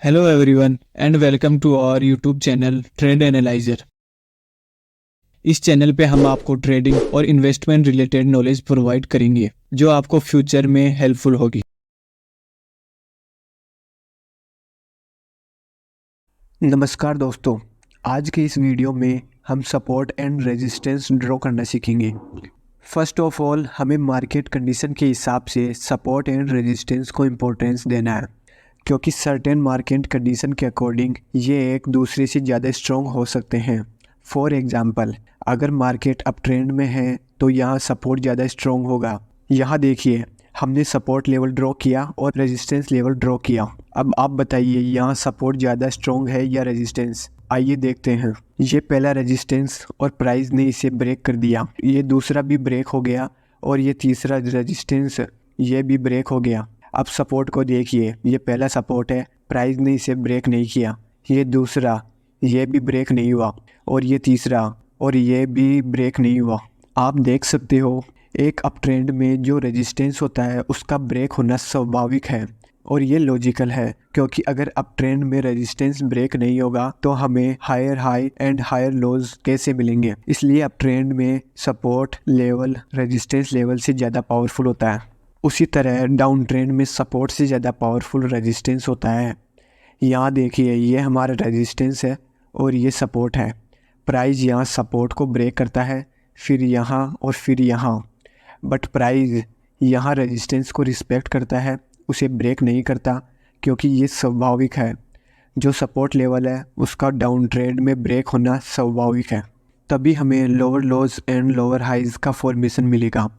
Hello everyone and welcome to our YouTube channel trade analyser. इस channel पे हम आपको ट्रेडिंग और इन्वेस्टमेंट रिलेटेड नॉलेज प्रोवाइड करेंगे जो आपको फ्यूचर में हेल्पफुल होगी। नमस्कार दोस्तों, आज के इस वीडियो में हम सपोर्ट एंड रेजिस्टेंस ड्रॉ करना सीखेंगे। फर्स्ट ऑफ ऑल हमें मार्केट कंडीशन के हिसाब से सपोर्ट एंड रेजिस्टेंस को इम्पोर्टेंस देना है, क्योंकि सर्टेन मार्केट कंडीशन के अकॉर्डिंग ये एक दूसरे से ज़्यादा स्ट्रॉन्ग हो सकते हैं। फॉर एग्जांपल, अगर मार्केट अप ट्रेंड में है तो यहाँ सपोर्ट ज़्यादा स्ट्रॉन्ग होगा। यहाँ देखिए, हमने सपोर्ट लेवल ड्रॉ किया और रेजिस्टेंस लेवल ड्रॉ किया। अब आप बताइए यहाँ सपोर्ट ज़्यादा स्ट्रॉन्ग है या रेजिस्टेंस। आइए देखते हैं। ये पहला रेजिस्टेंस और प्राइस ने इसे ब्रेक कर दिया, ये दूसरा भी ब्रेक हो गया और ये तीसरा रेजिस्टेंस ये भी ब्रेक हो गया। अब सपोर्ट को देखिए, ये पहला सपोर्ट है, प्राइस ने इसे ब्रेक नहीं किया। ये दूसरा, ये भी ब्रेक नहीं हुआ और ये तीसरा और ये भी ब्रेक नहीं हुआ। आप देख सकते हो, एक अप ट्रेंड में जो रेजिस्टेंस होता है उसका ब्रेक होना स्वाभाविक है और ये लॉजिकल है, क्योंकि अगर अप ट्रेंड में रेजिस्टेंस ब्रेक नहीं होगा तो हमें higher high and higher lows कैसे मिलेंगे। इसलिए अप ट्रेंड में सपोर्ट लेवल रेजिस्टेंस लेवल से ज़्यादा पावरफुल होता है। उसी तरह डाउन ट्रेंड में सपोर्ट से ज़्यादा पावरफुल रेजिस्टेंस होता है। यहाँ देखिए, ये हमारा रेजिस्टेंस है और ये सपोर्ट है। प्राइस यहाँ सपोर्ट को ब्रेक करता है, फिर यहाँ और फिर यहाँ, बट प्राइस यहाँ रेजिस्टेंस को रिस्पेक्ट करता है, उसे ब्रेक नहीं करता, क्योंकि ये स्वाभाविक है। जो सपोर्ट लेवल है उसका डाउन ट्रेंड में ब्रेक होना स्वाभाविक है, तभी हमें lower lows and lower highs का फॉर्मेशन मिलेगा।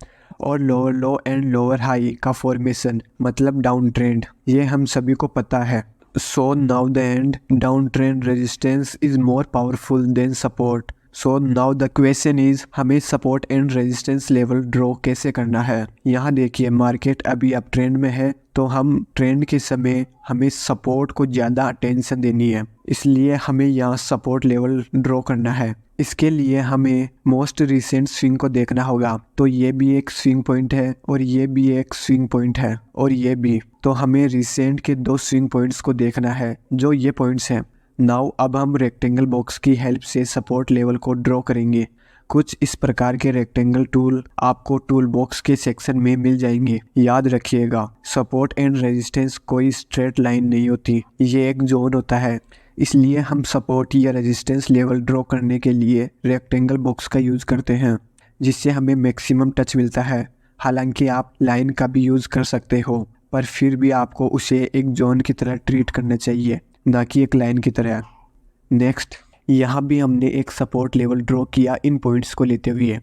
और lower low and lower high का फॉर्मेशन मतलब डाउन ट्रेंड, ये हम सभी को पता है। So now the end down trend resistance is more powerful than support. So now the question is, हमें support and resistance level draw कैसे करना है। यहाँ देखिए, मार्केट अभी अप ट्रेंड में है तो हम ट्रेंड के समय हमें सपोर्ट को ज़्यादा अटेंशन देनी है, इसलिए हमें यहाँ सपोर्ट लेवल ड्रॉ करना है। इसके लिए हमें मोस्ट रिसेंट स्विंग को देखना होगा, तो ये भी एक स्विंग पॉइंट है और ये भी एक स्विंग पॉइंट है और ये भी, तो हमें रिसेंट के दो स्विंग पॉइंट्स को देखना है जो ये पॉइंट्स हैं। नाउ अब हम रेक्टेंगल बॉक्स की हेल्प से सपोर्ट लेवल को ड्रॉ करेंगे। कुछ इस प्रकार के रेक्टेंगल टूल आपको टूल बॉक्स के सेक्शन में मिल जाएंगे। याद रखिएगा, सपोर्ट एंड रेजिस्टेंस कोई स्ट्रेट लाइन नहीं होती, ये एक जोन होता है। इसलिए हम सपोर्ट या रेजिस्टेंस लेवल ड्रॉ करने के लिए रेक्टेंगल बॉक्स का यूज़ करते हैं, जिससे हमें मैक्सिमम टच मिलता है। हालांकि आप लाइन का भी यूज़ कर सकते हो, पर फिर भी आपको उसे एक जोन की तरह ट्रीट करना चाहिए, ना कि एक लाइन की तरह। नेक्स्ट, यहाँ भी हमने एक सपोर्ट लेवल ड्रॉ किया इन पॉइंट्स को लेते हुए।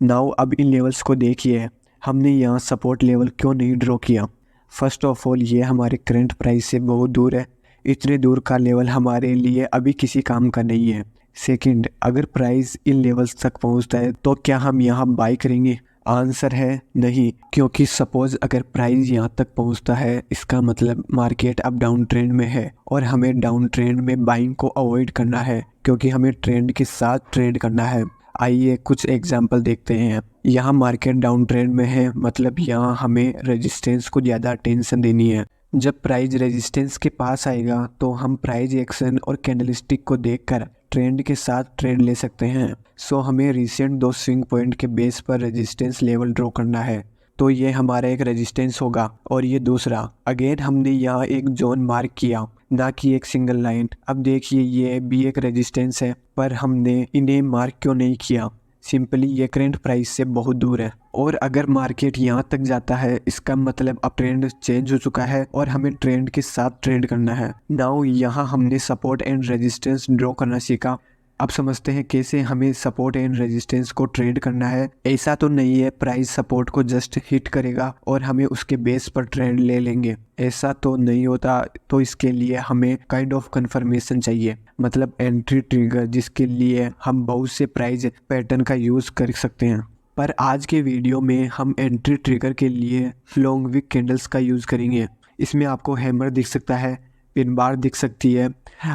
नाउ अब इन लेवल्स को देखिए, हमने यहाँ सपोर्ट लेवल क्यों नहीं ड्रॉ किया। फर्स्ट ऑफ ऑल, ये हमारे करंट प्राइस से बहुत दूर है, इतने दूर का लेवल हमारे लिए अभी किसी काम का नहीं है। सेकंड, अगर प्राइस इन लेवल्स तक पहुंचता है तो क्या हम यहाँ बाई करेंगे? आंसर है नहीं, क्योंकि सपोज अगर प्राइस यहाँ तक पहुँचता है, इसका मतलब मार्केट अब डाउन ट्रेंड में है और हमें डाउन ट्रेंड में बाइंग को अवॉइड करना है, क्योंकि हमें ट्रेंड के साथ ट्रेड करना है। आइए कुछ एग्जांपल देखते हैं। यहाँ मार्केट डाउन ट्रेंड में है, मतलब यहाँ हमें रेजिस्टेंस को ज़्यादा अटेंशन देनी है। जब प्राइस रेजिस्टेंस के पास आएगा तो हम प्राइस एक्शन और कैंडलस्टिक को देखकर ट्रेंड के साथ ट्रेड ले सकते हैं। सो हमें रिसेंट दो स्विंग पॉइंट के बेस पर रेजिस्टेंस लेवल ड्रॉ करना है, तो ये हमारा एक रेजिस्टेंस होगा और ये दूसरा। अगेन हमने यहाँ एक जोन मार्क किया, ना कि एक सिंगल लाइन। अब देखिए, ये भी एक रेजिस्टेंस है, पर हमने इन्हें मार्क क्यों नहीं किया? सिंपली ये करंट प्राइस से बहुत दूर है, और अगर मार्केट यहाँ तक जाता है इसका मतलब अब ट्रेंड चेंज हो चुका है और हमें ट्रेंड के साथ ट्रेड करना है। नाउ यहाँ हमने सपोर्ट एंड रेजिस्टेंस ड्रॉ करना सीखा। अब समझते हैं कैसे हमें सपोर्ट एंड रेजिस्टेंस को ट्रेड करना है। ऐसा तो नहीं है प्राइस सपोर्ट को जस्ट हिट करेगा और हमें उसके बेस पर ट्रेंड ले लेंगे, ऐसा तो नहीं होता। तो इसके लिए हमें काइंड ऑफ कंफर्मेशन चाहिए, मतलब एंट्री ट्रिगर, जिसके लिए हम बहुत से प्राइस पैटर्न का यूज़ कर सकते हैं। पर आज के वीडियो में हम एंट्री ट्रिगर के लिए लॉन्ग विक कैंडल्स का यूज़ करेंगे। इसमें आपको हैमर दिख सकता है, पिन बार दिख सकती है,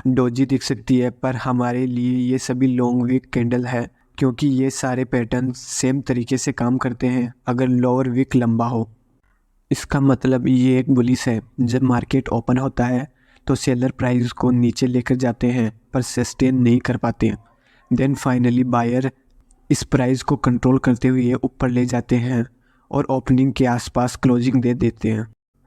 डोजी दिख सकती है, पर हमारे लिए ये सभी लॉन्ग विक कैंडल है, क्योंकि ये सारे पैटर्न सेम तरीके से काम करते हैं अगर लोअर विक लंबा हो। इसका मतलब ये एक बुलिश है। जब मार्केट ओपन होता है तो सेलर प्राइस को नीचे लेकर जाते हैं पर सस्टेन नहीं कर पाते। देन फाइनली बायर इस प्राइस को कंट्रोल करते हुए ऊपर ले जाते हैं और ओपनिंग के आसपास क्लोजिंग दे देते हैं।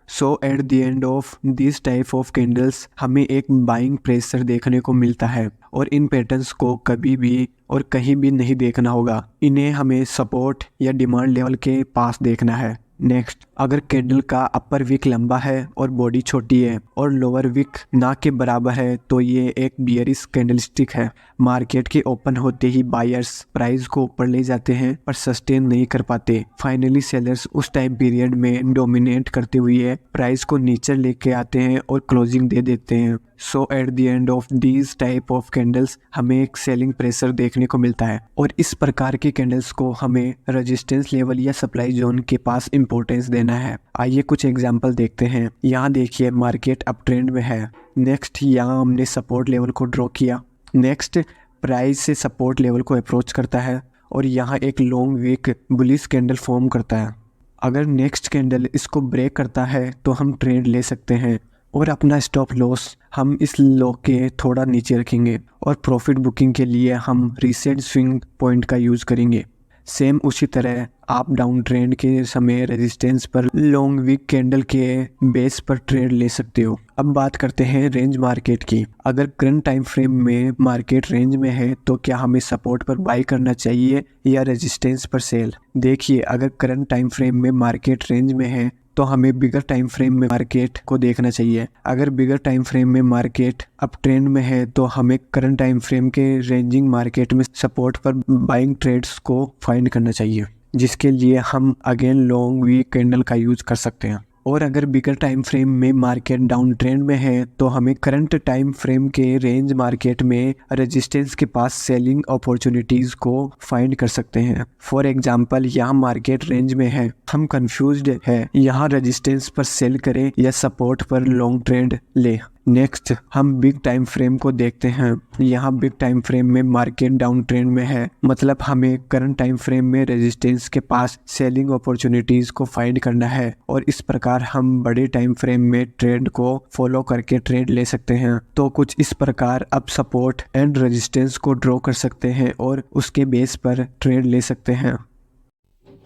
So at the end of this type of candles हमें एक बाइंग प्रेशर देखने को मिलता है और इन पैटर्न्स को कभी भी और कहीं भी नहीं देखना होगा। इन्हें हमें सपोर्ट या डिमांड लेवल के पास देखना है। नेक्स्ट, अगर कैंडल का अपर विक लंबा है और बॉडी छोटी है और लोअर विक ना के बराबर है तो ये एक बियरिश कैंडलस्टिक है। मार्केट के ओपन होते ही बायर्स प्राइस को ऊपर ले जाते हैं पर सस्टेन नहीं कर पाते। फाइनली सेलर्स उस टाइम पीरियड में डोमिनेट करते हुए प्राइस को नीचे लेके आते हैं और क्लोजिंग दे देते हैं। So at the end of these type of candles हमें एक सेलिंग प्रेशर देखने को मिलता है और इस प्रकार के कैंडल्स को हमें रेजिस्टेंस लेवल या सप्लाई जोन के पास इंपॉर्टेंस देना है। आइए कुछ एग्जांपल देखते हैं। यहाँ देखिए मार्केट अप ट्रेंड में है। नेक्स्ट, यहाँ हमने सपोर्ट लेवल को ड्रॉ किया। नेक्स्ट, प्राइस से सपोर्ट लेवल को अप्रोच करता है और यहाँ एक long wick bullish candle form करता है। अगर नेक्स्ट कैंडल इसको ब्रेक करता है तो हम ट्रेड ले सकते हैं और अपना स्टॉप लॉस हम इस लो के थोड़ा नीचे रखेंगे और प्रॉफिट बुकिंग के लिए हम रीसेट स्विंग पॉइंट का यूज़ करेंगे। सेम उसी तरह आप डाउन ट्रेंड के समय रेजिस्टेंस पर लॉन्ग वीक कैंडल के बेस पर ट्रेड ले सकते हो। अब बात करते हैं रेंज मार्केट की। अगर करंट टाइम फ्रेम में मार्केट रेंज में है तो क्या हमें सपोर्ट पर बाई करना चाहिए या रेजिस्टेंस पर सेल? देखिए, अगर करंट टाइम फ्रेम में मार्केट रेंज में है तो हमें बिगर टाइम फ्रेम में मार्केट को देखना चाहिए। अगर बिगर टाइम फ्रेम में मार्केट अप ट्रेंड में है तो हमें करंट टाइम फ्रेम के रेंजिंग मार्केट में सपोर्ट पर बाइंग ट्रेड्स को फाइंड करना चाहिए, जिसके लिए हम अगेन लॉन्ग वीक कैंडल का यूज कर सकते हैं। और अगर बिगर टाइम फ्रेम में मार्केट डाउन ट्रेंड में है तो हमें करंट टाइम फ्रेम के रेंज मार्केट में रेजिस्टेंस के पास सेलिंग अपॉर्चुनिटीज़ को फाइंड कर सकते हैं। फॉर एग्जांपल, यहाँ मार्केट रेंज में है, हम कंफ्यूज्ड है यहाँ रेजिस्टेंस पर सेल करें या सपोर्ट पर लॉन्ग ट्रेड ले। नेक्स्ट, हम बिग टाइम फ्रेम को देखते हैं। यहाँ बिग टाइम फ्रेम में मार्केट डाउन ट्रेंड में है, मतलब हमें करंट टाइम फ्रेम में रेजिस्टेंस के पास सेलिंग अपॉर्चुनिटीज को फाइंड करना है और इस प्रकार हम बड़े टाइम फ्रेम में ट्रेंड को फॉलो करके ट्रेड ले सकते हैं। तो कुछ इस प्रकार अब सपोर्ट एंड रेजिस्टेंस को ड्रॉ कर सकते हैं और उसके बेस पर ट्रेड ले सकते हैं।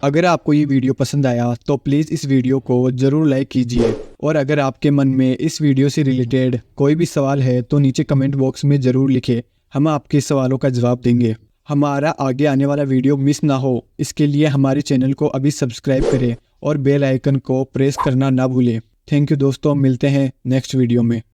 अगर आपको ये वीडियो पसंद आया तो प्लीज़ इस वीडियो को ज़रूर लाइक कीजिए और अगर आपके मन में इस वीडियो से रिलेटेड कोई भी सवाल है तो नीचे कमेंट बॉक्स में ज़रूर लिखें, हम आपके सवालों का जवाब देंगे। हमारा आगे आने वाला वीडियो मिस ना हो इसके लिए हमारे चैनल को अभी सब्सक्राइब करें और बेल आइकन को प्रेस करना ना भूलें। थैंक यू दोस्तों, मिलते हैं नेक्स्ट वीडियो में।